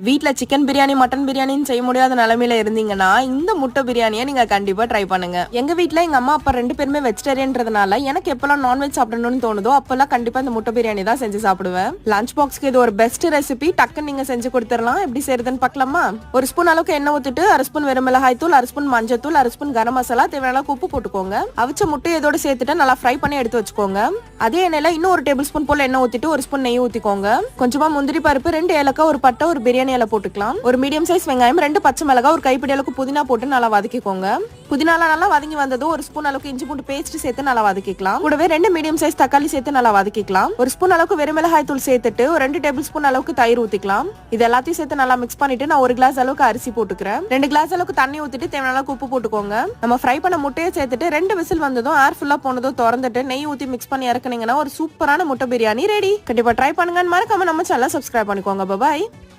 வீட்ல chicken biryani mutton பிரியாணின்னு செய்ய முடியாத நிலைமையில இருந்தீங்கன்னா இந்த முட்டை பிரியாணியை நீங்க கண்டிப்பா ட்ரை பண்ணுங்க. எங்க வீட்ல எங்க அம்மா அப்பா 2 பேருமே வெஜிடேரியன்றதுனால எனக்கு எப்பெல்லாம் நான்வெஜ் சாப்பிடணும்னு தோணுதோ அப்பெல்லாம் கண்டிப்பா இந்த முட்டை பிரியாணி தான் செஞ்சு சாப்பிடுவேன். லஞ்ச் பாக்ஸ்க்கு இது ஒரு பெஸ்ட் ரெசிபி. டக்குன்னு நீங்க செஞ்சு கொடுத்துடலாம். எப்படி செய்யறதுன்னு பார்க்கலாமா? ஒரு ஸ்பூன் அளவுக்கு எண்ணெய் ஊத்திட்டு அரை ஸ்பூன் வெறும் மிளகாய் தூள், அரை ஸ்பூன் மஞ்சள் தூள், அரை ஸ்பூன் கரம் மசாலா, தேவையான அளவுக்கு உப்பு போட்டுக்கோங்க. அவிச்ச முட்டை இதோட சேர்த்துட்டு நல்லா ஃப்ரை பண்ணி எடுத்து வச்சுக்கோங்க. அதே எண்ணெயில இன்னும் ஒரு டேபிள் ஸ்பூன் போல எண்ணெய் ஊத்திட்டு ஒரு ஸ்பூன் நெய் ஊத்திக்கோங்க. கொஞ்சமா முந்திரி பருப்பு, 2 ஏலக்காய், ஒரு பட்டை, ஒரு பிரியாணி இலை போட்டுக்கலாம். ஒரு மீடியம் சைஸ் வெங்காயம், 2 பச்சை மிளகாய், ஒரு கைப்பிடி அளவுக்கு புதினா போட்டு நல்லா வதக்கிக்கோங்க. புதினால நல்லா வதங்கி வந்ததும் ஒரு ஸ்பூன் அளவுக்கு இஞ்சி பூண்டு பேஸ்ட் சேர்த்து நல்லா வதக்கிக்கலாம். கூடவே 2 மீடியம் சைஸ் தக்காளி சேர்த்து நல்லா வதக்கிக்கலாம். ஒரு ஸ்பூன் அளவுக்கு வெறும் மிளகாய் தூள் சேர்த்துட்டு ஒரு 2 டேபிள் ஸ்பூன் அளவுக்கு தயிர் ஊத்திக்கலாம். இது எல்லாத்தையும் சேர்த்து நல்லா மிக்ஸ் பண்ணிட்டு நான் 1 கிளாஸ் அளவுக்கு அரிசி போட்டுக்கிறேன். 2 கிளாஸ் அளவுக்கு தண்ணி ஊத்திட்டு தேவையான அளவுக்கு உப்பு போட்டுக்கோங்க. நம்ம ஃப்ரை பண்ண முட்டையை சேர்த்துட்டு 2 விசில் வந்ததும் ஏர் ஃபுல்லா போனதும் திறந்துட்டு நெய் ஊத்தி மிக்ஸ் பண்ணி இறக்குனீங்கன்னா ஒரு சூப்பரான முட்டை பிரியாணி ரெடி. கண்டிப்பா ட்ரை பண்ணுங்க. மறக்காம நம்ம சேனலை சப்ஸ்கிரைப் பண்ணிக்கோங்க. பாய்.